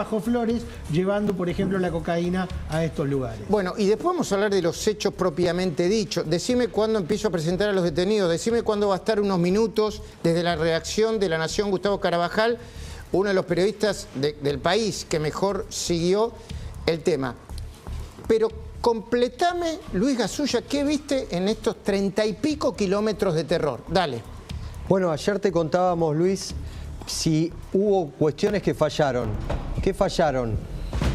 Bajo Flores, llevando, por ejemplo, la cocaína a estos lugares. Bueno, y después vamos a hablar de los hechos propiamente dichos. Decime cuándo empiezo a presentar a los detenidos, decime cuándo va a estar unos minutos desde la redacción de La Nación, Gustavo Carabajal, uno de los periodistas del país que mejor siguió el tema. Pero completame, Luis Gasulla, ¿qué viste en estos 30 y pico kilómetros de terror? Dale. Bueno, ayer te contábamos, Luis, si hubo cuestiones que fallaron. ¿Qué fallaron?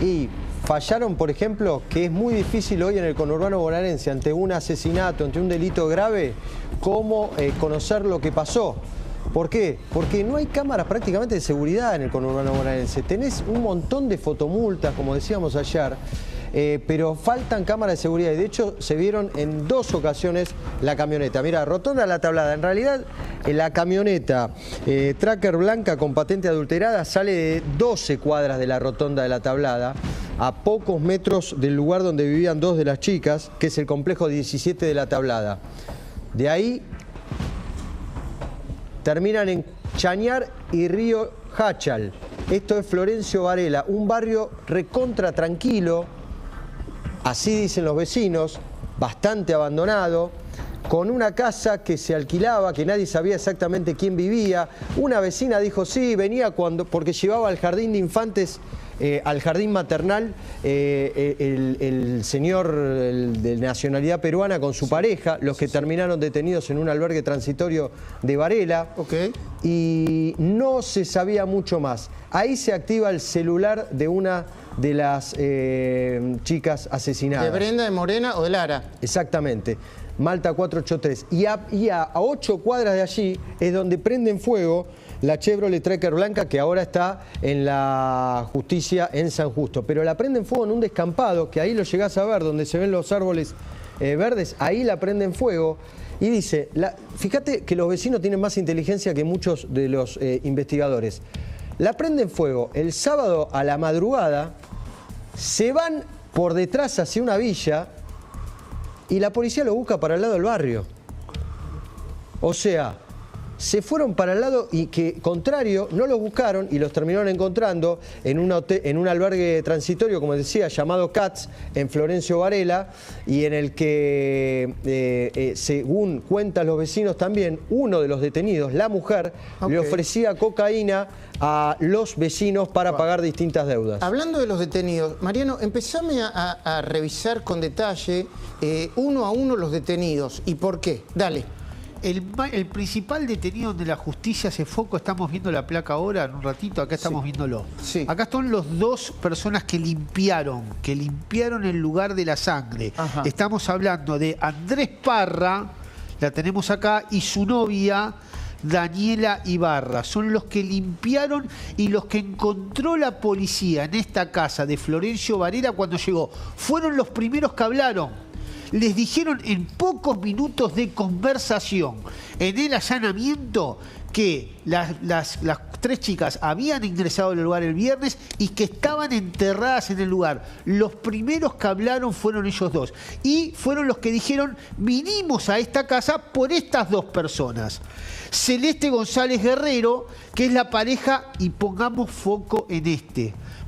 Y fallaron, por ejemplo, que es muy difícil hoy en el conurbano bonaerense, ante un asesinato, ante un delito grave, cómo conocer lo que pasó. ¿Por qué? Porque no hay cámaras prácticamente de seguridad en el conurbano bonaerense. Tenés un montón de fotomultas, como decíamos ayer, pero faltan cámaras de seguridad y de hecho se vieron en 2 ocasiones la camioneta. Mira, Rotonda La Tablada, en realidad la camioneta Tracker blanca con patente adulterada sale de 12 cuadras de la Rotonda de La Tablada, a pocos metros del lugar donde vivían 2 de las chicas, que es el complejo 17 de La Tablada. De ahí terminan en Chañar y Río Hachal. Esto es Florencio Varela, un barrio recontra tranquilo, así dicen los vecinos, bastante abandonado, con una casa que se alquilaba, que nadie sabía exactamente quién vivía. Una vecina dijo sí, venía porque llevaba al jardín de infantes, al jardín maternal, el señor de nacionalidad peruana con su pareja, los que terminaron detenidos en un albergue transitorio de Varela. Okay. Y no se sabía mucho más. Ahí se activa el celular de una de las chicas asesinadas. ¿De Brenda, de Morena o de Lara? Exactamente. Malta 483. Y a 8 cuadras de allí es donde prenden fuego la Chevrolet Tracker blanca, que ahora está en la justicia en San Justo. Pero la prenden fuego en un descampado, que ahí lo llegás a ver, donde se ven los árboles verdes, ahí la prenden fuego. Y dice, fíjate que los vecinos tienen más inteligencia que muchos de los investigadores. La prenden fuego el sábado a la madrugada, se van por detrás hacia una villa y la policía lo busca para el lado del barrio. O sea, se fueron para el lado y que, contrario, no los buscaron y los terminaron encontrando en un albergue transitorio, como decía, llamado Cats, en Florencio Varela, y en el que, según cuentan los vecinos también, uno de los detenidos, la mujer, le ofrecía cocaína a los vecinos para pagar distintas deudas. Hablando de los detenidos, Mariano, empezame a revisar con detalle uno a uno los detenidos. ¿Y por qué? Dale. El principal detenido de la justicia hace foco, estamos viendo la placa ahora, en un ratito, acá estamos viéndolo. Sí. Acá están los 2 personas que limpiaron el lugar de la sangre. Ajá. Estamos hablando de Andrés Parra, la tenemos acá, y su novia, Daniela Ibarra. Son los que limpiaron y los que encontró la policía en esta casa de Florencio Varela cuando llegó. Fueron los primeros que hablaron. Les dijeron en pocos minutos de conversación en el allanamiento que las 3 chicas habían ingresado al lugar el viernes y que estaban enterradas en el lugar. Los primeros que hablaron fueron ellos 2. Y fueron los que dijeron, vinimos a esta casa por estas 2 personas. Celeste González Guerrero, que es la pareja, y pongamos foco en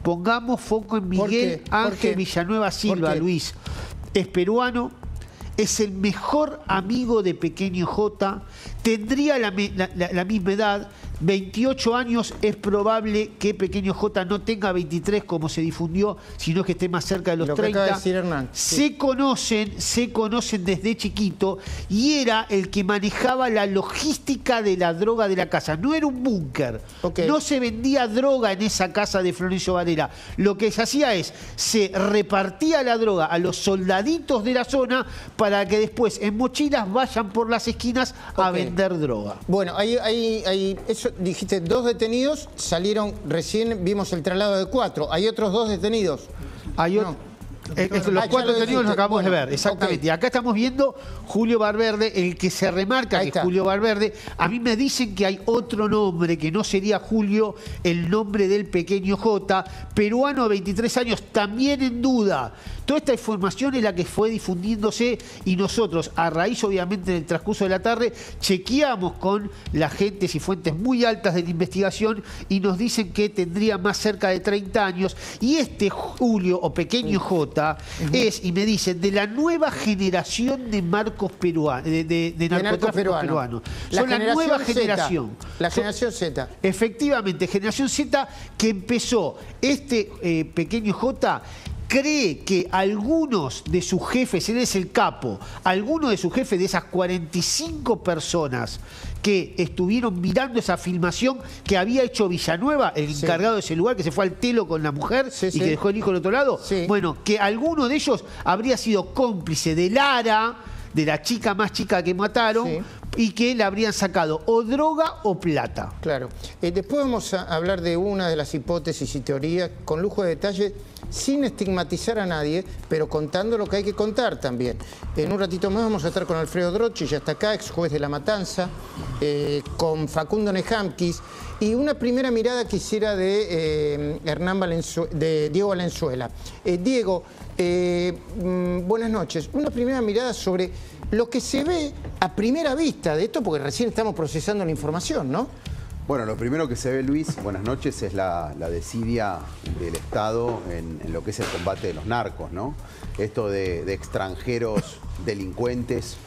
pongamos foco en Miguel Ángel Villanueva Silva, Luis. Es peruano, es el mejor amigo de Pequeño J, tendría la misma edad, 28 años, es probable que Pequeño J no tenga 23 como se difundió, sino que esté más cerca de los 30. Acaba de decir Hernán. Se conocen desde chiquito y era el que manejaba la logística de la droga de la casa. No era un búnker, no se vendía droga en esa casa de Florencio Varela. Lo que se hacía es, se repartía la droga a los soldaditos de la zona para que después en mochilas vayan por las esquinas a vender droga. Bueno, eso dijiste, 2 detenidos, salieron, recién vimos el traslado de 4. ¿Hay otros 2 detenidos? Los ya 4 lo detenidos los dijiste. acabamos de Bueno, ver, exactamente. ok. Y acá estamos viendo Julio Valverde, el que se remarca Ahí que está. es Julio Valverde. A mí me dicen que hay otro nombre, que no sería Julio, el nombre del pequeño J, peruano de 23 años, también en duda. Toda esta información es la que fue difundiéndose y nosotros, a raíz obviamente del transcurso de la tarde, chequeamos con las gentes y fuentes muy altas de la investigación y nos dicen que tendría más cerca de 30 años. Y este Julio, o pequeño J, es, y me dicen, de la nueva generación de narcos peruanos, de narcotráfico peruano. Son la nueva generación. La generación Z. Efectivamente, generación Z, que empezó este pequeño J. Cree que algunos de sus jefes, él es el capo, algunos de sus jefes, de esas 45 personas que estuvieron mirando esa filmación que había hecho Villanueva, el encargado de ese lugar, que se fue al telo con la mujer y que dejó el hijo al otro lado, bueno, que alguno de ellos habría sido cómplice de Lara, de la chica más chica que mataron, y que le habrían sacado o droga o plata. Claro. Después vamos a hablar de una de las hipótesis y teorías con lujo de detalle, sin estigmatizar a nadie, pero contando lo que hay que contar también. En un ratito más vamos a estar con Alfredo Drocchi, ya está acá, ex juez de La Matanza, con Facundo Nejamquis, y una primera mirada quisiera de Diego Valenzuela. Diego, buenas noches. Una primera mirada sobre lo que se ve a primera vista de esto, porque recién estamos procesando la información, ¿no? Bueno, lo primero que se ve, Luis, buenas noches, es la desidia del Estado en lo que es el combate de los narcos, ¿no? Esto de extranjeros delincuentes,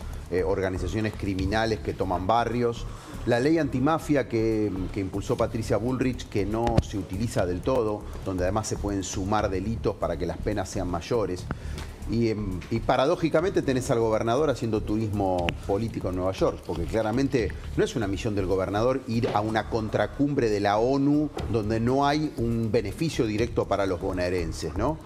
organizaciones criminales que toman barrios. La ley antimafia que impulsó Patricia Bullrich, que no se utiliza del todo, donde además se pueden sumar delitos para que las penas sean mayores. Y paradójicamente tenés al gobernador haciendo turismo político en Nueva York, porque claramente no es una misión del gobernador ir a una contracumbre de la ONU donde no hay un beneficio directo para los bonaerenses, ¿no?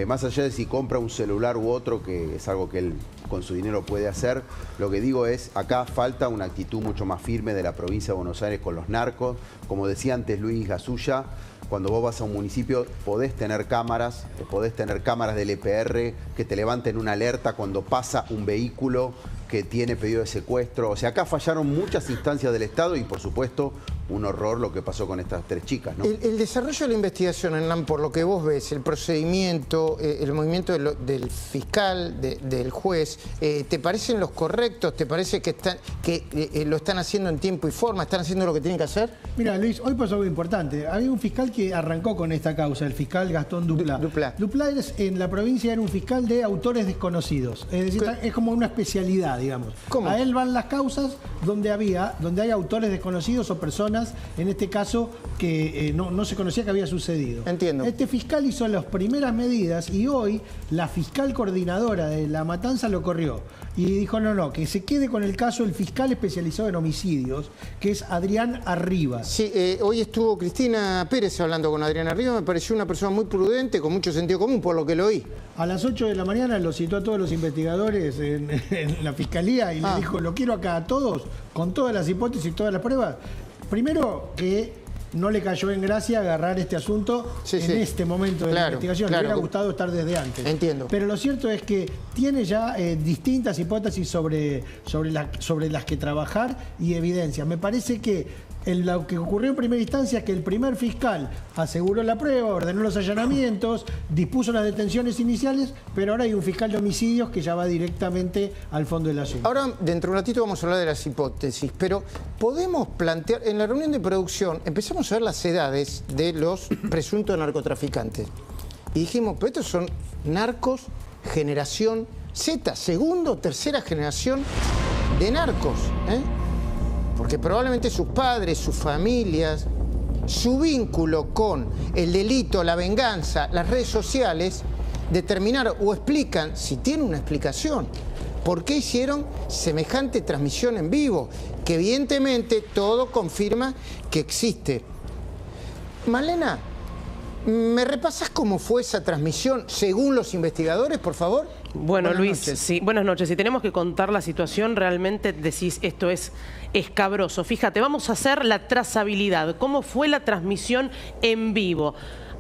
Más allá de si compra un celular u otro, que es algo que él con su dinero puede hacer, lo que digo es, acá falta una actitud mucho más firme de la provincia de Buenos Aires con los narcos. Como decía antes Luis Gasulla, cuando vos vas a un municipio podés tener cámaras del EPR que te levanten una alerta cuando pasa un vehículo que tiene pedido de secuestro. O sea, acá fallaron muchas instancias del Estado y, por supuesto, un horror lo que pasó con estas 3 chicas, ¿no? El desarrollo de la investigación, Hernán, por lo que vos ves, el procedimiento, el movimiento del fiscal, del juez, ¿te parecen los correctos? ¿Te parece que lo están haciendo en tiempo y forma? ¿Están haciendo lo que tienen que hacer? Mira, Luis, hoy pasó algo importante. Había un fiscal que arrancó con esta causa, el fiscal Gastón Duplá. Duplá en la provincia era un fiscal de autores desconocidos. Es decir, es como una especialidad, digamos. ¿Cómo? A él van las causas donde hay autores desconocidos o personas, en este caso, que no se conocía que había sucedido. Entiendo. Este fiscal hizo las primeras medidas y hoy la fiscal coordinadora de La Matanza lo corrió. Y dijo, no, que se quede con el caso el fiscal especializado en homicidios, que es Adrián Arribas. Sí, hoy estuvo Cristina Pérez hablando con Adrián Arribas, me pareció una persona muy prudente, con mucho sentido común, por lo que lo oí. A las 8 de la mañana lo citó a todos los investigadores en la fiscalía y le dijo, lo quiero acá a todos, con todas las hipótesis y todas las pruebas. Primero, que no le cayó en gracia agarrar este asunto en este momento de la investigación. Le hubiera gustado estar desde antes. Entiendo. Pero lo cierto es que tiene ya distintas hipótesis sobre las que trabajar y evidencias. Me parece que lo que ocurrió en primera instancia es que el primer fiscal aseguró la prueba, ordenó los allanamientos, dispuso las detenciones iniciales, pero ahora hay un fiscal de homicidios que ya va directamente al fondo del asunto. Ahora, dentro de un ratito vamos a hablar de las hipótesis, pero podemos plantear, en la reunión de producción, empezamos a ver las edades de los presuntos narcotraficantes. Y dijimos, pero estos son narcos generación Z, segunda o tercera generación de narcos, porque probablemente sus padres, sus familias, su vínculo con el delito, la venganza, las redes sociales, determinaron o explican, si tiene una explicación, por qué hicieron semejante transmisión en vivo, que evidentemente todo confirma que existe. Malena, ¿me repasas cómo fue esa transmisión según los investigadores, por favor? Bueno, Luis, sí, buenas noches. Si tenemos que contar la situación, realmente decís esto es escabroso. Fíjate, vamos a hacer la trazabilidad. ¿Cómo fue la transmisión en vivo?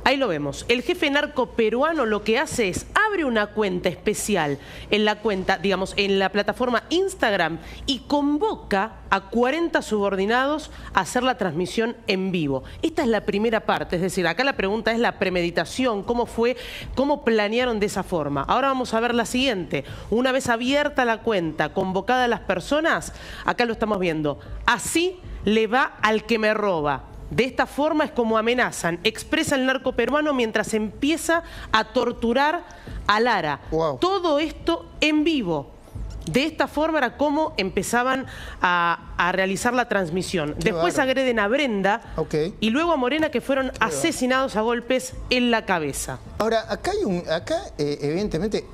Ahí lo vemos. El jefe narco peruano lo que hace es abre una cuenta especial en la cuenta, digamos, en la plataforma Instagram y convoca a 40 subordinados a hacer la transmisión en vivo. Esta es la primera parte, es decir, acá la pregunta es la premeditación, cómo fue, cómo planearon de esa forma. Ahora vamos a ver la siguiente. Una vez abierta la cuenta, convocada a las personas, acá lo estamos viendo. Así le va al que me roba. De esta forma es como amenazan, expresa el narco peruano mientras empieza a torturar a Lara. Wow. Todo esto en vivo. De esta forma era como empezaban a realizar la transmisión. Después agreden a Brenda y luego a Morena, que fueron asesinados a golpes en la cabeza. Ahora, acá evidentemente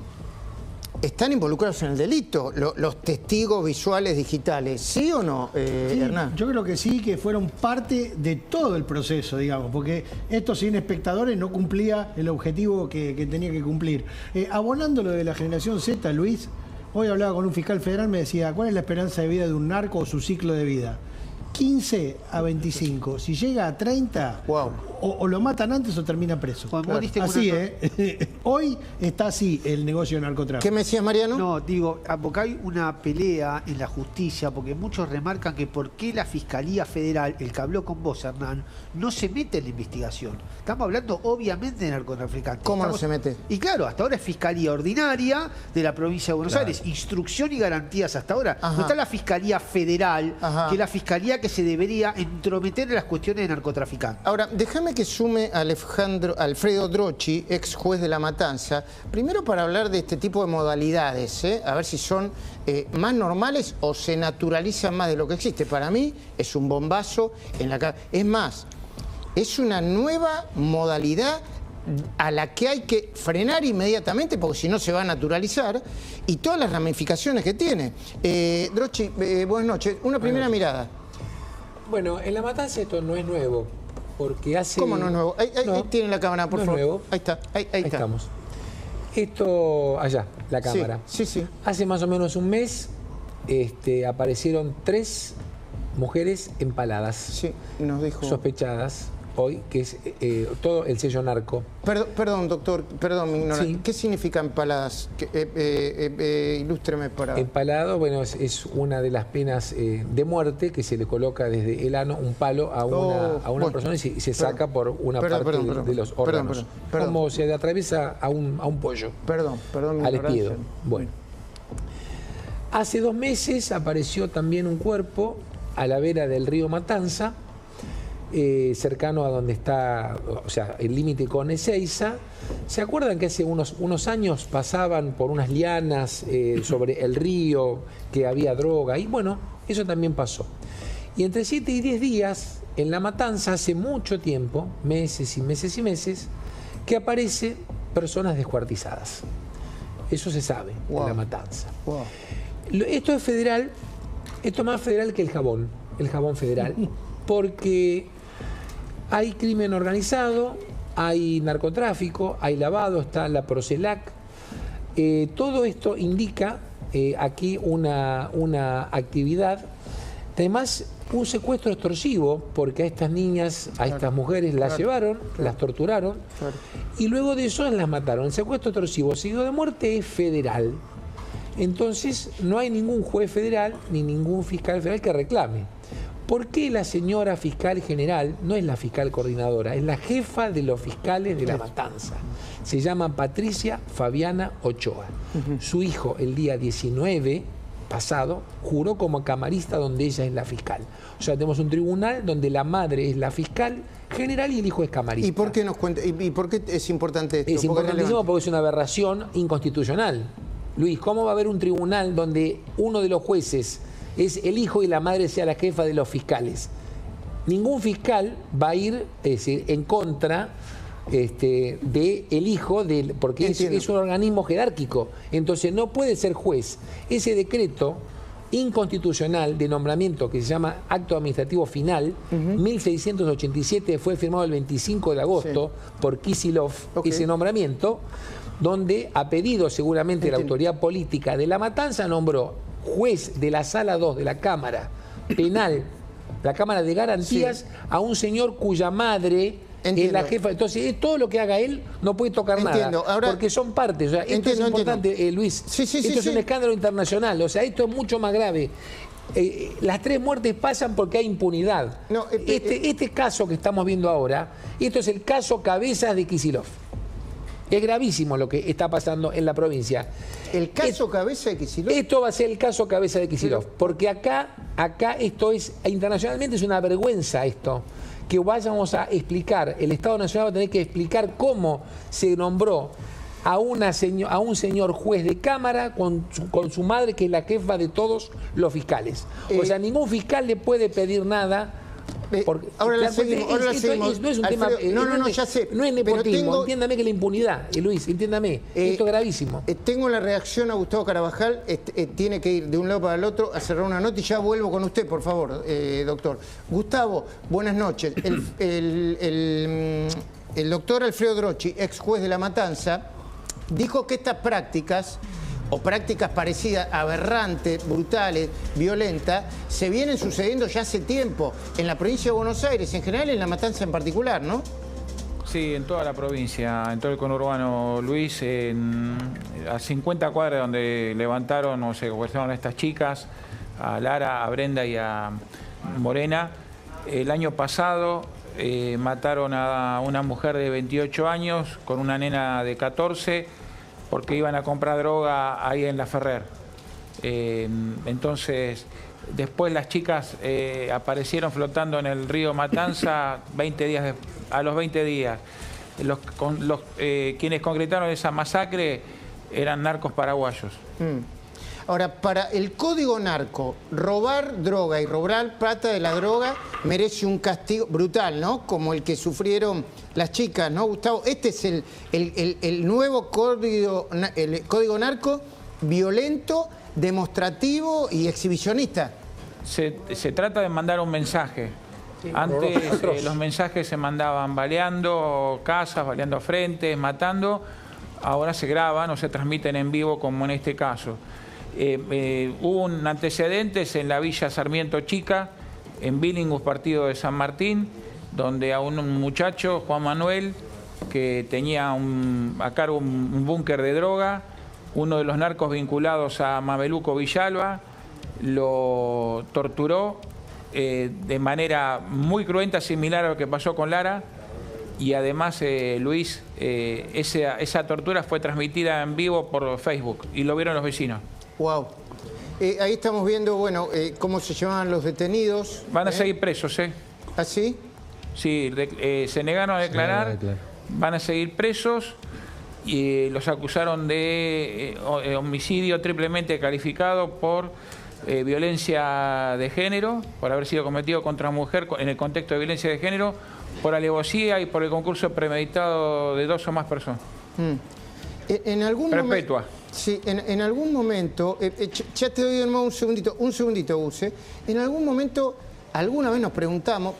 están involucrados en el delito los testigos visuales digitales, ¿sí o no, Sí, Hernán? yo creo que sí, que fueron parte de todo el proceso, digamos, porque esto sin espectadores no cumplía el objetivo que tenía que cumplir. Abonando lo de la generación Z, Luis, hoy hablaba con un fiscal federal, me decía, ¿cuál es la esperanza de vida de un narco o su ciclo de vida? 15 a 25. Si llega a 30, wow, o lo matan antes o termina preso. Así, Hoy está así el negocio de narcotráfico. ¿Qué me decías, Mariano? No, digo, porque hay una pelea en la justicia, porque muchos remarcan que por qué la Fiscalía Federal, el que habló con vos, Hernán, no se mete en la investigación. Estamos hablando, obviamente, de narcotraficantes. ¿Cómo no se mete? Y claro, hasta ahora es Fiscalía Ordinaria de la provincia de Buenos Aires. Instrucción y garantías hasta ahora. Ajá. No está la Fiscalía Federal, Ajá, que es la Fiscalía que se debería entrometer en las cuestiones de narcotraficantes. Ahora, déjame que sume a Alfredo Drochi, ex juez de La Matanza, primero para hablar de este tipo de modalidades, a ver si son más normales o se naturalizan más de lo que existe. Para mí es un bombazo en la cara. Es más, es una nueva modalidad a la que hay que frenar inmediatamente porque si no se va a naturalizar y todas las ramificaciones que tiene. Drochi, buenas noches. Una primera mirada. Bueno, en La Matanza esto no es nuevo, porque hace... ¿Cómo no es nuevo? Ahí tienen la cámara, por favor. No es nuevo. Ahí está, ahí está. Estamos. Esto, allá, la cámara. Sí. Hace más o menos un mes aparecieron 3 mujeres empaladas. Sí, nos dijo... Sospechadas hoy, que es todo el sello narco. Perdón, doctor, perdón mi ignorancia. Sí. ¿Qué significa empaladas? Ilústreme para... Empalado, bueno, es una de las penas de muerte que se le coloca desde el ano un palo a una persona y se saca por una parte de los órganos. Como se atraviesa a un pollo. Perdón mi al ignorancia. espiedo. Bueno. Hace 2 meses apareció también un cuerpo a la vera del río Matanza, cercano a donde está, o sea, el límite con Ezeiza. ¿Se acuerdan que hace unos años pasaban por unas lianas sobre el río, que había droga? Y bueno, eso también pasó. Y entre 7 y 10 días, en La Matanza, hace mucho tiempo, meses y meses y meses, que aparecen personas descuartizadas. Eso se sabe en La Matanza. Wow. Esto es federal, esto es más federal que el jabón federal, porque hay crimen organizado, hay narcotráfico, hay lavado, está la Procelac. Todo esto indica aquí una actividad, además un secuestro extorsivo, porque a estas niñas, a estas mujeres las llevaron, las torturaron, y luego de eso las mataron. El secuestro extorsivo seguido de muerte es federal. Entonces no hay ningún juez federal ni ningún fiscal federal que reclame. ¿Por qué la señora fiscal general no es la fiscal coordinadora? Es la jefa de los fiscales de La Matanza. Se llama Patricia Fabiana Ochoa. Su hijo, el día 19 pasado, juró como camarista donde ella es la fiscal. O sea, tenemos un tribunal donde la madre es la fiscal general y el hijo es camarista. ¿Y por qué nos cuenta? ¿Y por qué es importante esto? Es importantísimo porque es una aberración inconstitucional. Luis, ¿cómo va a haber un tribunal donde uno de los jueces es el hijo y la madre sea la jefa de los fiscales? Ningún fiscal va a ir en contra de el hijo, porque es un organismo jerárquico. Entonces no puede ser juez. Ese decreto inconstitucional de nombramiento que se llama Acto Administrativo Final, 1687, fue firmado el 25 de agosto por Kisilov, ese nombramiento, donde a pedido seguramente de la autoridad política de La Matanza nombró juez de la Sala 2 de la Cámara Penal, la Cámara de Garantías, a un señor cuya madre Es la jefa. Entonces, todo lo que haga él no puede tocar nada. Ahora, porque son partes. O sea, esto es importante, Luis. Esto es un escándalo internacional. O sea, esto es mucho más grave. Las 3 muertes pasan porque hay impunidad. Este caso que estamos viendo ahora, esto es el caso Cabezas de Kicillof. Es gravísimo lo que está pasando en la provincia. ¿El caso Cabeza de Kicillof? Esto va a ser el caso Cabeza de Kicillof. Porque acá esto es, internacionalmente es una vergüenza esto. Que vayamos a explicar, el Estado Nacional va a tener que explicar cómo se nombró a un señor juez de Cámara con su madre, que es la jefa de todos los fiscales. O sea, ningún fiscal le puede pedir nada. Ahora la seguimos. No es un tema. No, ya sé. No es nepotismo. Entiéndame que la impunidad, Luis, entiéndame. Esto es gravísimo. Tengo la reacción a Gustavo Carabajal. Tiene que ir de un lado para el otro a cerrar una nota y ya vuelvo con usted, por favor, doctor. Gustavo, buenas noches. El doctor Alfredo Drochi, ex juez de La Matanza, dijo que estas prácticas, o prácticas parecidas, aberrantes, brutales, violentas, se vienen sucediendo ya hace tiempo en la provincia de Buenos Aires, en general, en La Matanza en particular, ¿no? Sí, en toda la provincia, en todo el conurbano, Luis, a 50 cuadras donde levantaron o secuestraron a estas chicas, a Lara, a Brenda y a Morena. El año pasado mataron a una mujer de 28 años con una nena de 14 porque iban a comprar droga ahí en La Ferrer. Entonces, después las chicas aparecieron flotando en el río Matanza a los 20 días. Quienes concretaron esa masacre eran narcos paraguayos. Ahora, para el código narco, robar droga y robar plata de la droga merece un castigo brutal, ¿no? Como el que sufrieron las chicas, ¿no, Gustavo? Este es el nuevo código narco, violento, demostrativo y exhibicionista. Se trata de mandar un mensaje. Antes los mensajes se mandaban baleando casas, baleando frentes, matando. Ahora se graban o se transmiten en vivo, como en este caso. Hubo un antecedentes en la Villa Sarmiento Chica, en Billinghus, partido de San Martín, donde a un muchacho, Juan Manuel, que tenía a cargo un búnker de droga, uno de los narcos vinculados a Mameluco Villalba, lo torturó de manera muy cruenta, similar a lo que pasó con Lara. Y además, Luis, esa tortura fue transmitida en vivo por Facebook y lo vieron los vecinos. Wow. Ahí estamos viendo, bueno, cómo se llamaban los detenidos. Van a seguir presos, ¿eh? ¿Ah, sí? Sí, se negaron a declarar, van a seguir presos y los acusaron de homicidio triplemente calificado por violencia de género, por haber sido cometido contra mujer en el contexto de violencia de género, por alevosía y por el concurso premeditado de 2 o más personas. En algún Perpetua. Sí, en algún momento, ya te doy de nuevo un segundito, Use. En algún momento, alguna vez nos preguntamos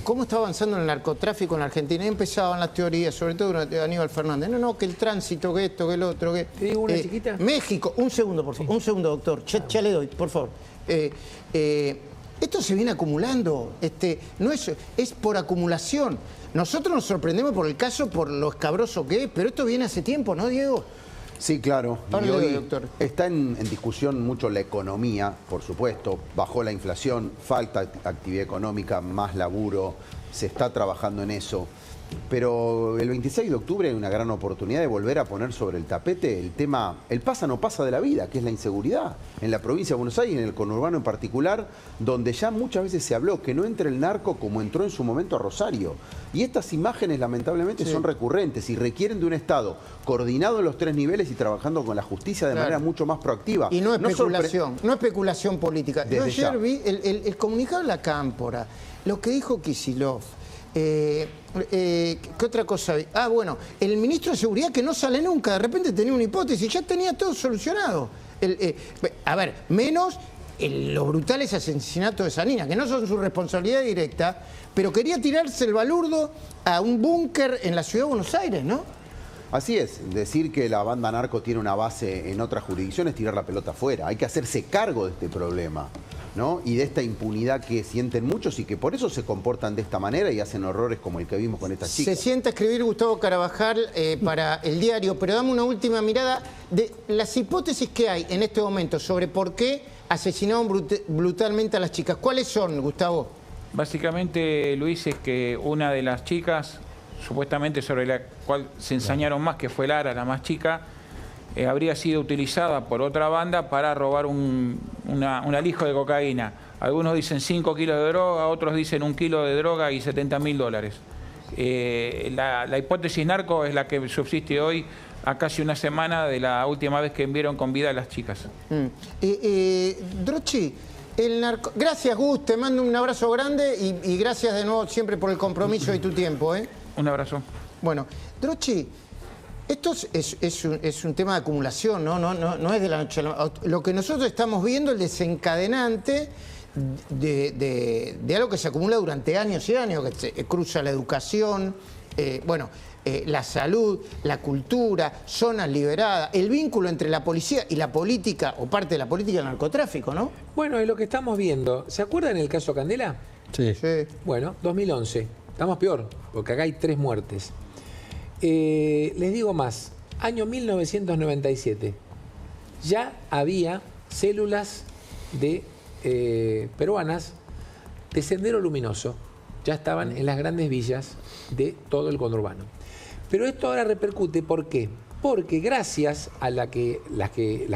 cómo está avanzando el narcotráfico en la Argentina. Y empezaban las teorías, sobre todo de Aníbal Fernández. No, que el tránsito, que esto, que el otro, que... ¿Te digo una chiquita? México, un segundo, por favor. Sí. Un segundo, doctor. Ya le doy, por favor. Esto se viene acumulando, no es por acumulación. Nosotros nos sorprendemos por el caso, por lo escabroso que es, pero esto viene hace tiempo, ¿no, Diego? Sí, claro. Y hoy doctor. Está en discusión mucho la economía, por supuesto. Bajó la inflación, falta actividad económica, más laburo, se está trabajando en eso. Pero el 26 de octubre hay una gran oportunidad de volver a poner sobre el tapete el tema, el pasa no pasa de la vida, que es la inseguridad. En la provincia de Buenos Aires y en el conurbano en particular, donde ya muchas veces se habló que no entre el narco como entró en su momento a Rosario. Y estas imágenes lamentablemente son recurrentes y requieren de un Estado coordinado en los 3 niveles y trabajando con la justicia de manera mucho más proactiva. Y no especulación, no especulación política. Yo ayer vi el comunicado de la Cámpora, lo que dijo Kicillof. ¿Qué otra cosa? Bueno, el ministro de Seguridad que no sale nunca, de repente tenía una hipótesis, ya tenía todo solucionado. A ver, menos los brutales asesinatos de esa niña, que no son su responsabilidad directa, pero quería tirarse el balurdo a un búnker en la ciudad de Buenos Aires, ¿no? Así es, decir que la banda narco tiene una base en otras jurisdicciones es tirar la pelota afuera. Hay que hacerse cargo de este problema. ¿no? Y de esta impunidad que sienten muchos y que por eso se comportan de esta manera y hacen horrores como el que vimos con estas chicas. Se sienta a escribir Gustavo Carabajal para el diario, pero dame una última mirada de las hipótesis que hay en este momento sobre por qué asesinaron brutalmente a las chicas. ¿Cuáles son, Gustavo? Básicamente, Luis, es que una de las chicas, supuestamente sobre la cual se ensañaron más, que fue Lara, la más chica, habría sido utilizada por otra banda para robar un alijo de cocaína. Algunos dicen 5 kilos de droga, otros dicen 1 kilo de droga y $70.000. La hipótesis narco es la que subsiste hoy, a casi una semana de la última vez que enviaron con vida a las chicas. Drochi, el narco... Gracias, Gus, te mando un abrazo grande y gracias de nuevo siempre por el compromiso y tu tiempo. Un abrazo. Bueno, Drochi, esto es un tema de acumulación, no es de la noche a la... Lo que nosotros estamos viendo, el desencadenante de algo que se acumula durante años y años, que se cruza la educación, la salud, la cultura, zonas liberadas, el vínculo entre la policía y la política, o parte de la política y el narcotráfico, ¿no? Bueno, es lo que estamos viendo. ¿Se acuerdan el caso Candela? Sí. Bueno, 2011. Estamos peor, porque acá hay 3 muertes. Les digo más, año 1997, ya había células peruanas de Sendero Luminoso, ya estaban en las grandes villas de todo el conurbano. Pero esto ahora repercute, ¿por qué? Porque gracias a la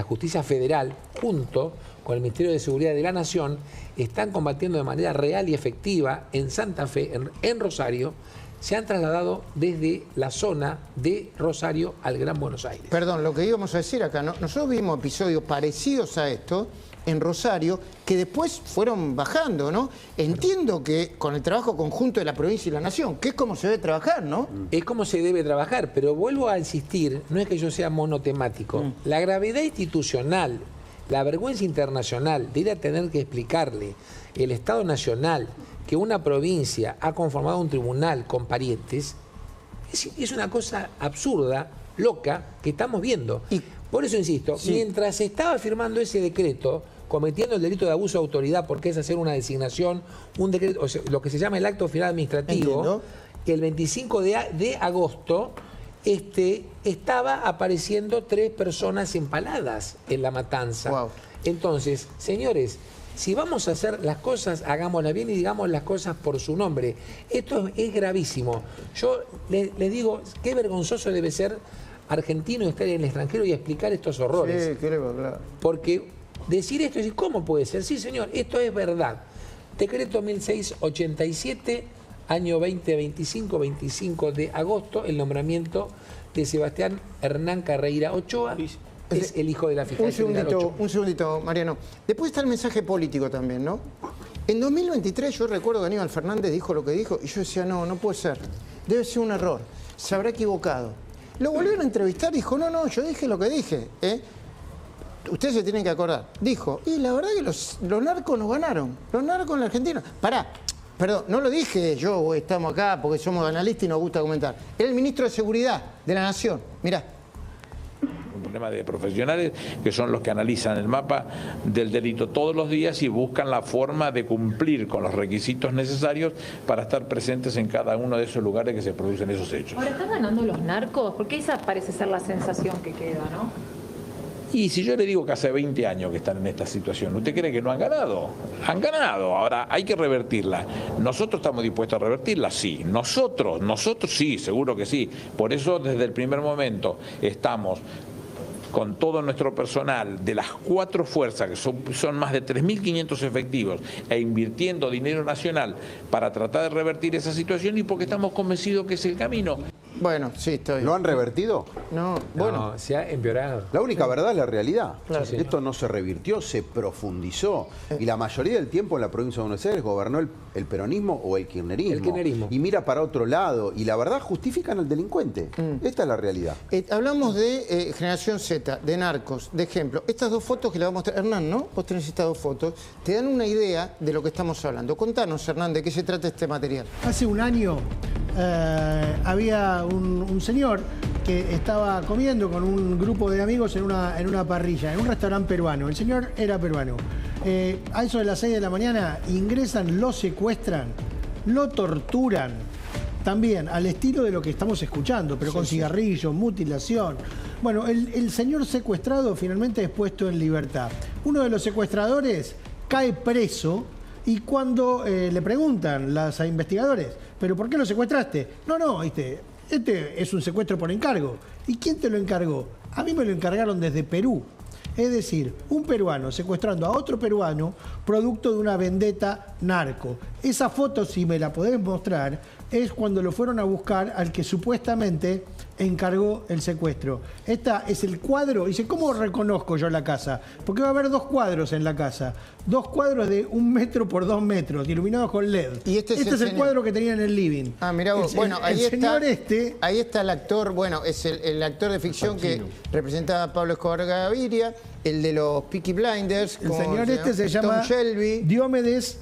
justicia federal, junto con el Ministerio de Seguridad de la Nación, están combatiendo de manera real y efectiva en Santa Fe, en Rosario, se han trasladado desde la zona de Rosario al Gran Buenos Aires. Perdón, lo que íbamos a decir acá, nosotros vimos episodios parecidos a esto en Rosario, que después fueron bajando, ¿no? Entiendo que con el trabajo conjunto de la provincia y la nación, que es como se debe trabajar, ¿no? Es como se debe trabajar, pero vuelvo a insistir, no es que yo sea monotemático. La gravedad institucional, la vergüenza internacional de ir a tener que explicarle el Estado Nacional que una provincia ha conformado un tribunal con parientes, es una cosa absurda, loca, que estamos viendo. Y por eso insisto, mientras se estaba firmando ese decreto, cometiendo el delito de abuso de autoridad, porque es hacer una designación, un decreto, o sea, lo que se llama el acto final administrativo, que el 25 de agosto estaba apareciendo 3 personas empaladas en la matanza. Wow. Entonces, señores, si vamos a hacer las cosas, hagámoslas bien y digamos las cosas por su nombre. Esto es gravísimo. Yo les digo, qué vergonzoso debe ser argentino estar en el extranjero y explicar estos horrores. Sí, creo, claro. Porque decir esto y decir, ¿cómo puede ser? Sí, señor, esto es verdad. Decreto 1687, año 2025, 25 de agosto, el nombramiento de Sebastián Hernán Carreira Ochoa. Es el hijo de la fiscal. Un segundito, Mariano. Después está el mensaje político también, ¿no? En 2023 yo recuerdo que Aníbal Fernández dijo lo que dijo y yo decía, no puede ser. Debe ser un error. Se habrá equivocado. Lo volvieron a entrevistar y dijo, no, yo dije lo que dije. Ustedes se tienen que acordar. Dijo, y la verdad que los narcos nos ganaron. Los narcos en la Argentina. Perdón, no lo dije yo, estamos acá porque somos analistas y nos gusta comentar. Era el ministro de Seguridad de la Nación. Mirá. Un problema de profesionales que son los que analizan el mapa del delito todos los días y buscan la forma de cumplir con los requisitos necesarios para estar presentes en cada uno de esos lugares que se producen esos hechos. Ahora, ¿están ganando los narcos? Porque esa parece ser la sensación que queda, ¿no? Y si yo le digo que hace 20 años que están en esta situación, ¿usted cree que no han ganado? Han ganado, ahora hay que revertirla. ¿Nosotros estamos dispuestos a revertirla? Sí. Nosotros sí, seguro que sí. Por eso desde el primer momento estamos con todo nuestro personal de las 4 fuerzas, que son más de 3.500 efectivos, e invirtiendo dinero nacional para tratar de revertir esa situación y porque estamos convencidos que es el camino. Bueno, sí, estoy. ¿Lo han revertido? No, bueno. No, se ha empeorado. La única verdad es la realidad. Claro. Esto no se revirtió, se profundizó. Y la mayoría del tiempo en la provincia de Buenos Aires gobernó el peronismo o el kirchnerismo. El kirchnerismo. Y mira para otro lado. Y la verdad justifican al delincuente. Esta es la realidad. Hablamos de Generación Z, de narcos, de ejemplo. Estas 2 fotos que le vamos a mostrar, Hernán, ¿no? Vos tenés estas 2 fotos. Te dan una idea de lo que estamos hablando. Contanos, Hernán, de qué se trata este material. Hace un año había un señor que estaba comiendo con un grupo de amigos en una parrilla, en un restaurante peruano. El señor era peruano. A eso de las 6 de la mañana ingresan, lo secuestran, lo torturan. También al estilo de lo que estamos escuchando, pero con cigarrillos, mutilación. Bueno, el señor secuestrado finalmente es puesto en libertad. Uno de los secuestradores cae preso y cuando le preguntan los investigadores, ¿pero por qué lo secuestraste? No, este es un secuestro por encargo. ¿Y quién te lo encargó? A mí me lo encargaron desde Perú. Es decir, un peruano secuestrando a otro peruano producto de una vendetta narco. Esa foto, si me la podés mostrar, es cuando lo fueron a buscar al que supuestamente encargó el secuestro. Este es el cuadro. Dice, ¿cómo reconozco yo la casa? Porque va a haber 2 cuadros en la casa. 2 cuadros de 1 metro por 2 metros, iluminados con LED. Y este es el cuadro que tenía en el living. Ah, mirá vos. Bueno, ahí está el actor, bueno, es el actor de ficción que representaba a Pablo Escobar Gaviria, el de los Peaky Blinders. El señor se llama Shelby. Diomedes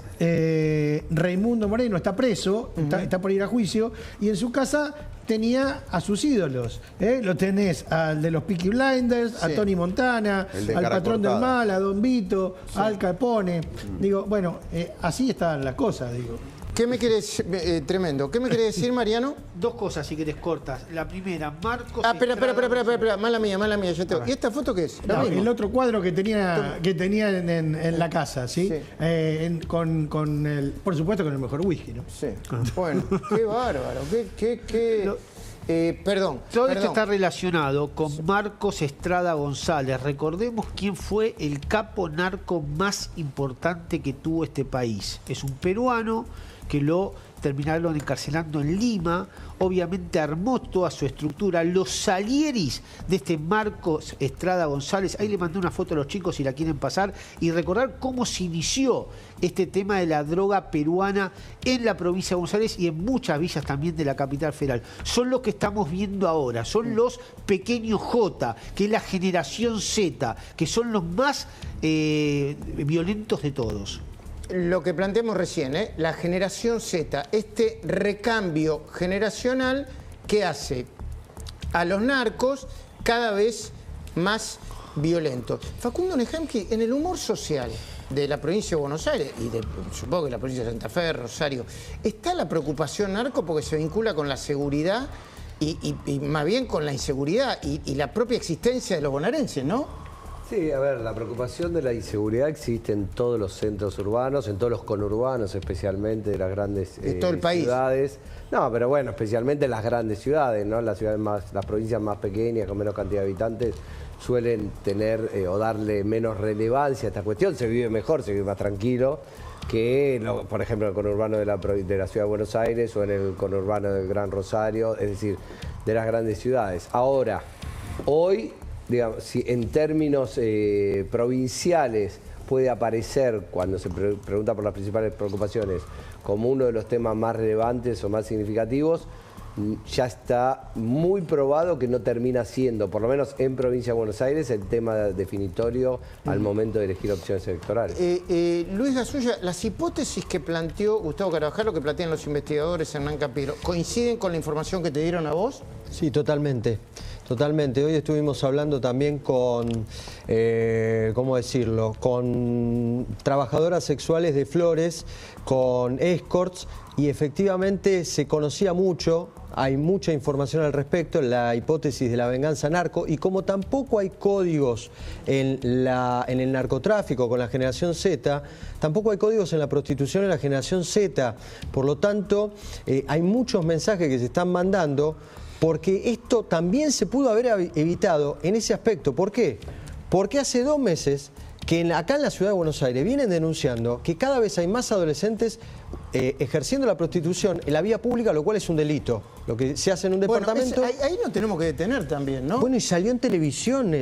Raimundo Moreno, está preso, está por ir a juicio, y en su casa tenía a sus ídolos. Lo tenés al de los Peaky Blinders, a Tony Montana, al Patrón del Mal, a Don Vito, a Al Capone. Digo, bueno, así estaban las cosas, digo. ¿Qué me quiere decir? Tremendo. ¿Qué me quiere decir, Mariano? 2 cosas, si querés, cortas. La primera, Marcos... Espera. Mala mía. Yo tengo. ¿Y esta foto qué es? No, el otro cuadro que tenía en la casa, ¿sí? Por supuesto, con el mejor whisky, ¿no? Sí. Bueno, qué bárbaro. Perdón. Todo esto está relacionado con Marcos Estrada González. Recordemos quién fue el capo narco más importante que tuvo este país. Es un peruano que lo terminaron encarcelando en Lima. Obviamente armó toda su estructura. Los salieris de este Marcos Estrada González, ahí le mandé una foto a los chicos si la quieren pasar, y recordar cómo se inició este tema de la droga peruana en la provincia de Buenos Aires y en muchas villas también de la capital federal. Son los que estamos viendo ahora, son los pequeños J, que es la generación Z, que son los más violentos de todos. Lo que planteamos recién, la generación Z, este recambio generacional que hace a los narcos cada vez más violentos. Facundo Nejamki, en el humor social de la provincia de Buenos Aires y supongo que la provincia de Santa Fe, Rosario, ¿está la preocupación narco porque se vincula con la seguridad y más bien con la inseguridad y la propia existencia de los bonaerenses, no? Sí, a ver, la preocupación de la inseguridad existe en todos los centros urbanos, en todos los conurbanos, especialmente de las grandes todo el país. Ciudades. No, pero bueno, especialmente en las grandes ciudades, ¿no? Las provincias más pequeñas, con menos cantidad de habitantes, suelen tener o darle menos relevancia a esta cuestión. Se vive mejor, se vive más tranquilo que, por ejemplo, en el conurbano de la ciudad de Buenos Aires o en el conurbano del Gran Rosario, es decir, de las grandes ciudades. Ahora, hoy, digamos, si en términos provinciales puede aparecer, cuando se pregunta por las principales preocupaciones, como uno de los temas más relevantes o más significativos, ya está muy probado que no termina siendo, por lo menos en provincia de Buenos Aires, el tema definitorio al momento de elegir opciones electorales. Luis Gasulla, las hipótesis que planteó Gustavo Carabajal, lo que plantean los investigadores Hernán Capiro, ¿coinciden con la información que te dieron a vos? Sí, totalmente. Totalmente. Hoy estuvimos hablando también con, ¿cómo decirlo?, con trabajadoras sexuales de Flores, con escorts, y efectivamente se conocía mucho, hay mucha información al respecto, la hipótesis de la venganza narco, y como tampoco hay códigos en el narcotráfico con la generación Z, tampoco hay códigos en la prostitución en la generación Z. Por lo tanto, hay muchos mensajes que se están mandando, porque esto también se pudo haber evitado en ese aspecto. ¿Por qué? Porque hace 2 meses que acá en la ciudad de Buenos Aires vienen denunciando que cada vez hay más adolescentes ejerciendo la prostitución en la vía pública, lo cual es un delito. Lo que se hace en un departamento... Ahí nos tenemos que detener también, ¿no? Bueno, y salió en televisión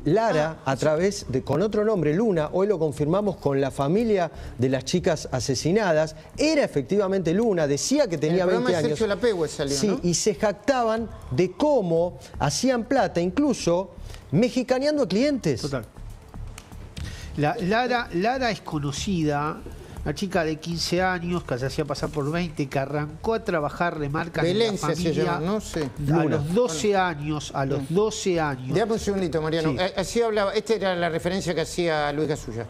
Lara a través de, con otro nombre, Luna. Hoy lo confirmamos con la familia de las chicas asesinadas. Era efectivamente Luna, decía que tenía 20 años. Sergio Lapegüe salió, sí, ¿no? Y se jactaban de cómo hacían plata, incluso mexicaneando a clientes. Total. Lara es conocida Una chica de 15 años que se hacía pasar por 20, que arrancó a trabajar de marcas en la Belén se familia llama, no sé. a los 12 años, a los 12 años. Dame un segundito, Mariano. Sí. Así hablaba, esta era la referencia que hacía Luis Gasulla.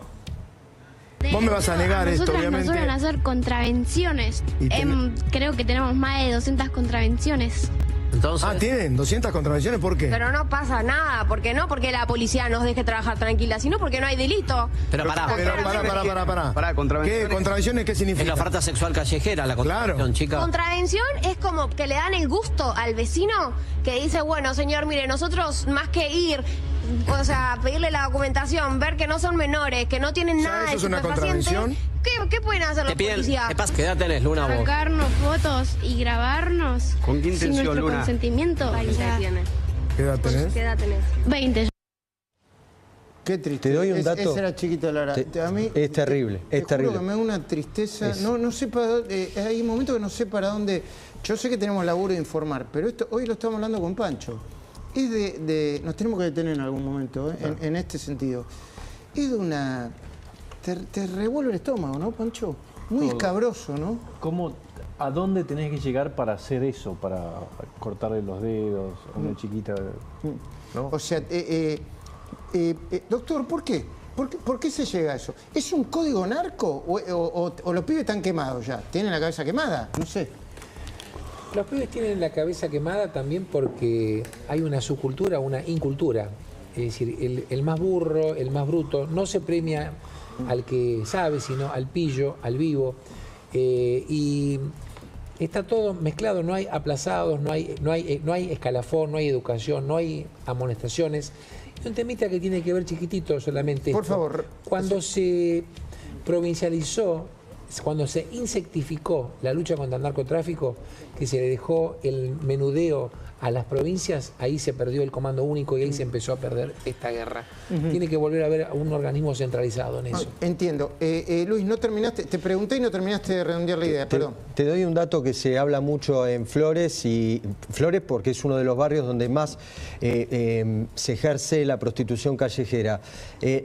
Vos me vas a negar esto, Nosotras obviamente. nos suelen hacer contravenciones. Creo que tenemos más de 200 contravenciones. Entonces... Ah, ¿tienen 200 contravenciones? ¿Por qué? Pero no pasa nada, ¿por qué no? Porque la policía nos deje trabajar tranquila, sino porque no hay delito. Pero pará. Pará, ¿contravenciones? ¿Qué contravenciones qué significa? Es la oferta sexual callejera, la contravención, chica. Contravención es como que le dan el gusto al vecino que dice, bueno, señor, mire, nosotros más que ir, o sea, pedirle la documentación, ver que no son menores, que no tienen nada de ¿Eso es una contravención? ¿Qué pueden hacer los policías? ¿Qué edad tenés, Luna, vos? Sacarnos fotos y grabarnos. ¿Con qué intención, sin nuestro Luna? consentimiento. ¿Qué edad tenés? ¿Qué edad tenés? 20. Qué triste. Te doy un dato. Esa era chiquita Lara. A mí, es terrible, es te terrible. juro que me da una tristeza. No sé para dónde. Hay momentos que no sé para dónde. Yo sé que tenemos laburo de informar, pero esto hoy lo estamos hablando con Pancho. Es nos tenemos que detener en algún momento, en este sentido. Es de una... Te revuelve el estómago, ¿no, Pancho? Muy escabroso, ¿no? ¿A dónde tenés que llegar para hacer eso? Para cortarle los dedos a una chiquita, ¿no? O sea, doctor, ¿por qué? ¿Por qué se llega a eso? ¿Es un código narco o los pibes están quemados ya? ¿Tienen la cabeza quemada? No sé. Los pibes tienen la cabeza quemada también porque hay una subcultura, una incultura. Es decir, el más burro, el más bruto, no se premia al que sabe, sino al pillo, al vivo. Y está todo mezclado, no hay aplazados, no hay escalafón, no hay educación, no hay amonestaciones. Y un temita que tiene que ver chiquitito solamente. Por favor. Cuando se provincializó, cuando se insectificó la lucha contra el narcotráfico, que se le dejó el menudeo a las provincias, ahí se perdió el comando único y ahí se empezó a perder esta guerra. Tiene que volver a haber un organismo centralizado en eso. Entiendo. Luis, no terminaste, te pregunté y no terminaste de redondear la idea, perdón. Te doy un dato que se habla mucho en Flores, Flores porque es uno de los barrios donde más se ejerce la prostitución callejera.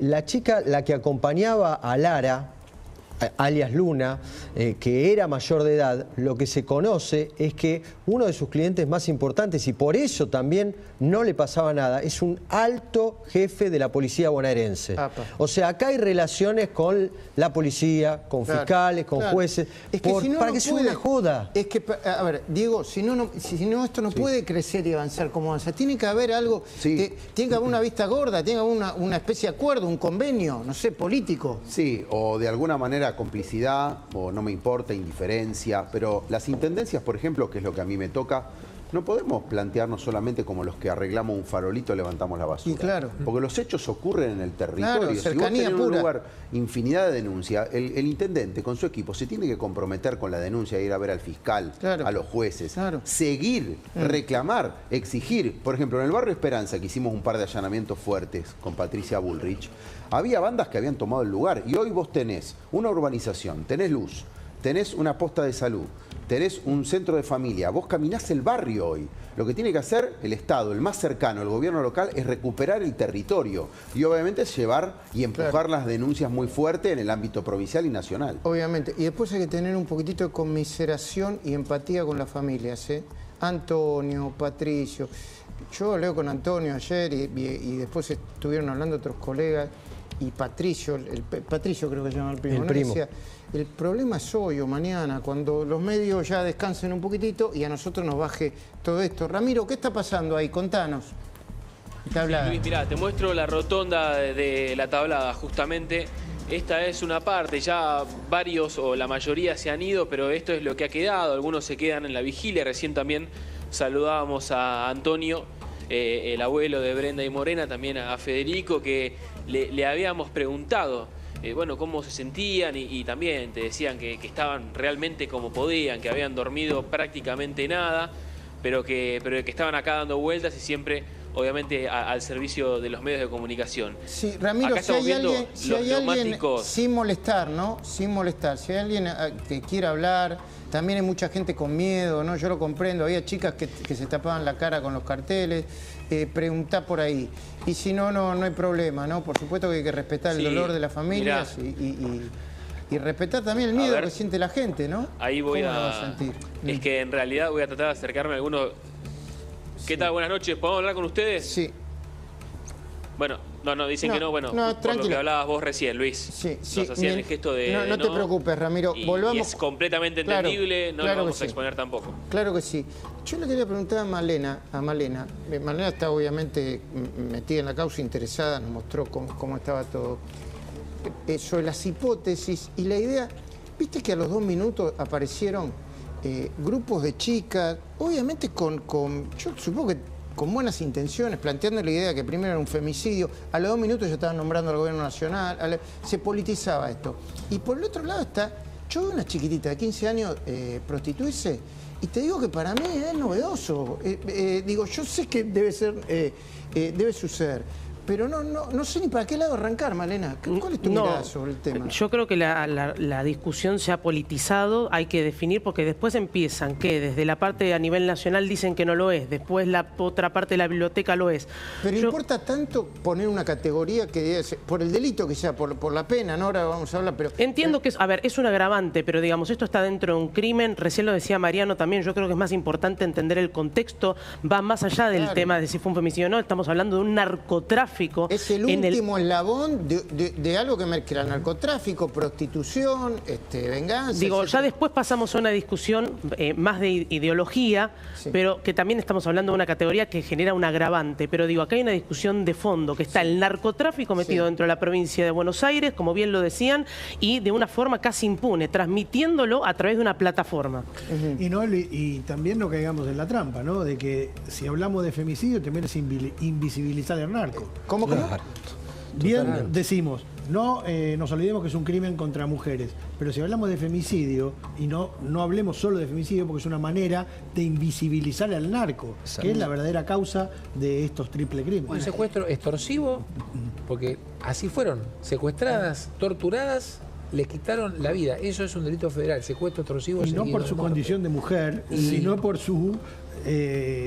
La chica, la que acompañaba a Lara, alias Luna, que era mayor de edad, lo que se conoce es que uno de sus clientes más importantes, y por eso también no le pasaba nada, es un alto jefe de la policía bonaerense. O sea, acá hay relaciones con la policía, con fiscales, con jueces, es que si no, para que sea una joda. Es que, a ver, Diego, si no esto no puede crecer y avanzar como avanza. Tiene que haber algo, tiene que haber una vista gorda, tiene que haber una especie de acuerdo, un convenio, no sé, político. Sí, o de alguna manera complicidad, o no me importa, indiferencia, pero las intendencias, por ejemplo, que es lo que a mí me toca, no podemos plantearnos solamente como los que arreglamos un farolito y levantamos la basura. Y claro. Porque los hechos ocurren en el territorio. Claro, si vos cercanía tenés en un pura. lugar infinidad de denuncias, el intendente con su equipo se tiene que comprometer con la denuncia, ir a ver al fiscal, a los jueces, seguir, reclamar, exigir. Por ejemplo, en el barrio Esperanza, que hicimos un par de allanamientos fuertes con Patricia Bullrich, había bandas que habían tomado el lugar y hoy vos tenés una urbanización, tenés luz, tenés una posta de salud, tenés un centro de familia, vos caminás el barrio hoy. Lo que tiene que hacer el Estado, el más cercano, el gobierno local, es recuperar el territorio y obviamente llevar y empujar las denuncias muy fuerte en el ámbito provincial y nacional. Obviamente. Y después hay que tener un poquitito de conmiseración y empatía con las familias, ¿eh? Antonio, Patricio. Yo hablé con Antonio ayer y después estuvieron hablando otros colegas. Y Patricio, Patricio creo que se llama el primo, ¿no? Decía, el problema es hoy o mañana, cuando los medios ya descansen un poquitito y a nosotros nos baje todo esto. Ramiro, ¿qué está pasando ahí? Contanos. Sí, Luis, mirá, te muestro la rotonda de la Tablada, justamente. Esta es una parte, ya varios o la mayoría se han ido, pero esto es lo que ha quedado. Algunos se quedan en la vigilia. Recién también saludábamos a Antonio, el abuelo de Brenda y Morena, también a Federico, que le habíamos preguntado, bueno, cómo se sentían y también te decían que estaban realmente como podían, que habían dormido prácticamente nada, pero que estaban acá dando vueltas y siempre, obviamente, al servicio de los medios de comunicación. Sí, Ramiro, acá si hay alguien, neumáticos... sin molestar, ¿no? Sin molestar. Si hay alguien que quiera hablar, también hay mucha gente con miedo, ¿no? Yo lo comprendo. Había chicas que se tapaban la cara con los carteles. Preguntá por ahí. Y si no hay problema, ¿no? Por supuesto que hay que respetar el dolor de las familias y respetar también el miedo que siente la gente, ¿no? Ahí voy ¿Cómo lo va a sentir? Es que en realidad voy a tratar de acercarme a alguno. ¿Qué tal? Buenas noches. ¿Podemos hablar con ustedes? Sí. Bueno, no, dicen que no. Bueno, no, por tranquilo. lo que hablabas vos recién, Luis. Sí. Nos hacían el gesto de No te preocupes, Ramiro. Y Volvamos. es completamente Claro, entendible, no claro lo vamos que a exponer tampoco. Claro que sí. Yo le quería preguntar a Malena. Malena está obviamente metida en la causa, interesada, nos mostró cómo estaba todo. Sobre las hipótesis y la idea, viste que a los 2 minutos aparecieron grupos de chicas, obviamente yo supongo que con buenas intenciones, planteando la idea que primero era un femicidio, a los 2 minutos ya estaban nombrando al gobierno nacional, se politizaba esto. Y por el otro lado yo veo una chiquitita de 15 años prostituirse, y te digo que para mí es novedoso. Digo, yo sé que debe suceder. Pero no sé ni para qué lado arrancar, Malena. ¿Cuál es tu mirada sobre el tema? Yo creo que la discusión se ha politizado, hay que definir, porque después empiezan que desde la parte a nivel nacional dicen que no lo es, después la otra parte de la biblioteca lo es. Pero importa tanto poner una categoría que por el delito que sea, por la pena, ¿no? Ahora vamos a hablar, pero... Entiendo que es un agravante, pero digamos, esto está dentro de un crimen, recién lo decía Mariano también, yo creo que es más importante entender el contexto, va más allá del tema de si fue un femicidio o no, estamos hablando de un narcotráfico. Es el último eslabón de algo que mezcla narcotráfico, prostitución, venganza. Digo, ya después pasamos a una discusión más de ideología, pero que también estamos hablando de una categoría que genera un agravante. Pero digo, acá hay una discusión de fondo, que está el narcotráfico metido dentro de la provincia de Buenos Aires, como bien lo decían, y de una forma casi impune, transmitiéndolo a través de una plataforma. Y también no caigamos en la trampa, ¿no? De que si hablamos de femicidio también es invisibilizar el narco. ¿Cómo? Bien decimos, no nos olvidemos que es un crimen contra mujeres, pero si hablamos de femicidio, y no hablemos solo de femicidio porque es una manera de invisibilizar al narco, que es la verdadera causa de estos triple crímenes. Un secuestro extorsivo, porque así fueron, secuestradas, torturadas, les quitaron la vida. Eso es un delito federal, secuestro extorsivo. Y no por su condición de mujer, sino por su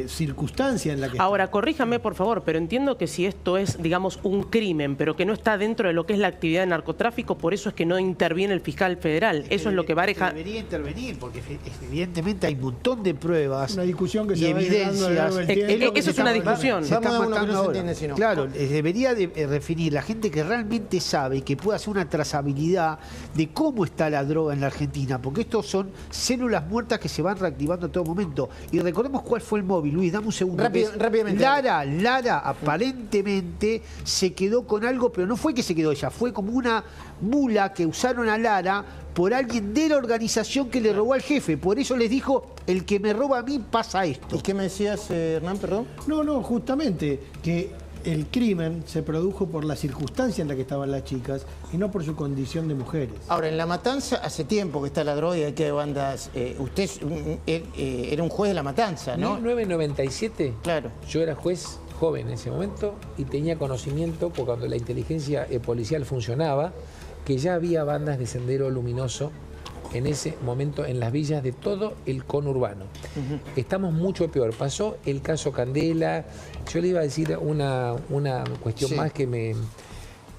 circunstancia en la que Ahora, corríjame por favor, pero entiendo que si esto es, digamos, un crimen, pero que no está dentro de lo que es la actividad de narcotráfico, por eso es que no interviene el fiscal federal. Eso es lo que Vareja... Debería intervenir, porque evidentemente hay un montón de pruebas. Una discusión que y se va evidencias. dando a lo largo del tiempo. Eso es una discusión. Se están Vamos a uno que matando no se ahora. entiende, sino. Claro, debería definir la gente que realmente sabe y que pueda hacer una trazabilidad de cómo está la droga en la Argentina, porque estos son células muertas que se van reactivando a todo momento. Y recordemos cuál fue el móvil, Luis, dame un segundo. Rápidamente. Lara aparentemente se quedó con algo, pero no fue que se quedó ella, fue como una mula que usaron a Lara por alguien de la organización que le robó al jefe. Por eso les dijo, el que me roba a mí pasa esto. ¿Y qué me decías, Hernán, perdón? No, justamente que el crimen se produjo por la circunstancia en la que estaban las chicas y no por su condición de mujeres. Ahora, en La Matanza hace tiempo que está la droga y hay que bandas... usted era un juez de La Matanza, ¿no? 1997, claro. Yo era juez joven en ese momento y tenía conocimiento, porque cuando la inteligencia policial funcionaba, que ya había bandas de Sendero Luminoso en ese momento en las villas de todo el conurbano. Estamos mucho peor. Pasó el caso Candela. Yo le iba a decir una cuestión más que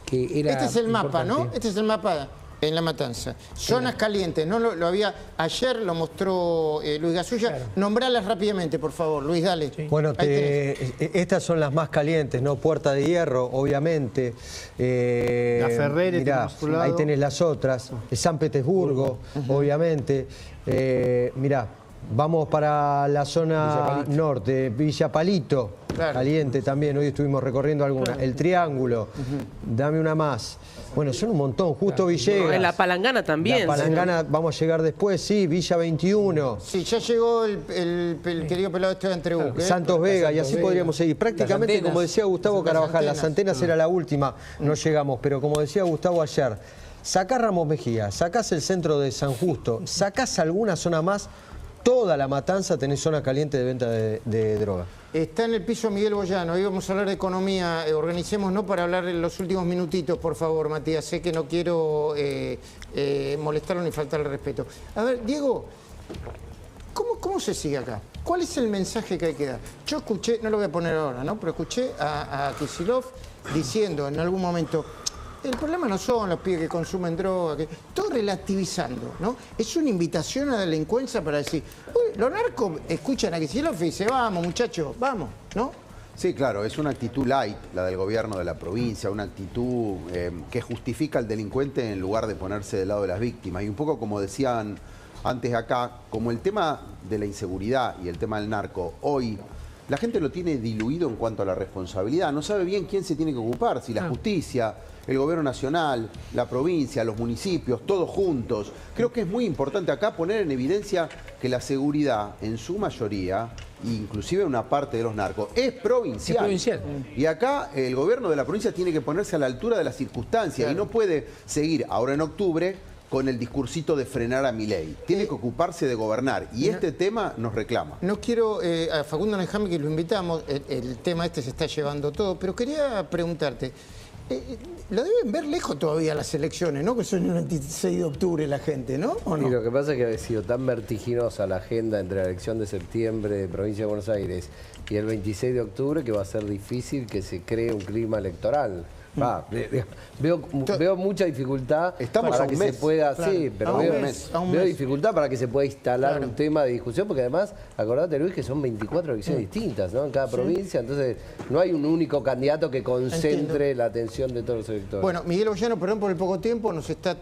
era... Este es el mapa, importante. ¿no? Este es el mapa en La Matanza. Zonas calientes, ¿no? Lo había... Ayer lo mostró Luis Gasulla. Claro. Nombralas rápidamente, por favor. Luis, dale. Sí. Bueno, estas son las más calientes, ¿no? Puerta de Hierro, obviamente. La Ferrere, mirá, ahí tenés las otras. San Petersburgo, obviamente. Mirá, vamos para la zona norte. Villa Palito, caliente también. Hoy estuvimos recorriendo algunas. El Triángulo, dame una más. Bueno, son un montón, justo Villegas. La Palangana también. La Palangana, vamos a llegar después, sí, Villa 21. Sí, ya llegó el querido pelado este de Entrebuque. Santos Vega, y así podríamos seguir. Prácticamente, como decía Gustavo Carabajal, las antenas era la última, no llegamos, pero como decía Gustavo ayer, sacás Ramos Mejía, sacás el centro de San Justo, sacás alguna zona más, toda La Matanza tenés zona caliente de venta de droga. Está en el piso Miguel Boyano. Hoy vamos a hablar de economía. Organicemos, ¿no? Para hablar en los últimos minutitos, por favor, Matías. Sé que no quiero molestarlo ni faltarle respeto. A ver, Diego, ¿cómo se sigue acá? ¿Cuál es el mensaje que hay que dar? Yo escuché, no lo voy a poner ahora, ¿no? Pero escuché a Kicillof diciendo en algún momento, el problema no son los pibes que consumen droga, todo relativizando, ¿no? Es una invitación a la delincuencia para decir, uy, los narcos escuchan a Kicillof y dicen, vamos muchachos, vamos, ¿no? Sí, claro, es una actitud light, la del gobierno de la provincia, una actitud que justifica al delincuente en lugar de ponerse del lado de las víctimas. Y un poco como decían antes acá, como el tema de la inseguridad y el tema del narco, hoy la gente lo tiene diluido en cuanto a la responsabilidad, no sabe bien quién se tiene que ocupar, si la justicia, el gobierno nacional, la provincia, los municipios, todos juntos. Creo que es muy importante acá poner en evidencia que la seguridad, en su mayoría, inclusive una parte de los narcos, es provincial. Es provincial. Y acá el gobierno de la provincia tiene que ponerse a la altura de las circunstancias y no puede seguir ahora en octubre con el discursito de frenar a Milei. Tiene que ocuparse de gobernar y este tema nos reclama. No quiero, a Facundo Nejami, que lo invitamos, el tema este se está llevando todo, pero quería preguntarte, lo deben ver lejos todavía las elecciones, ¿no? Que son el 26 de octubre la gente, ¿no? ¿O no? Y lo que pasa es que ha sido tan vertiginosa la agenda entre la elección de septiembre de Provincia de Buenos Aires y el 26 de octubre que va a ser difícil que se cree un clima electoral. Veo mucha dificultad para que se pueda, sí, pero veo dificultad para que se pueda instalar un tema de discusión, porque además, acordate Luis, que son 24 elecciones distintas, ¿no? En cada provincia, entonces no hay un único candidato que concentre la atención de todos los electores. Bueno, Miguel Boyano, perdón por el poco tiempo, nos está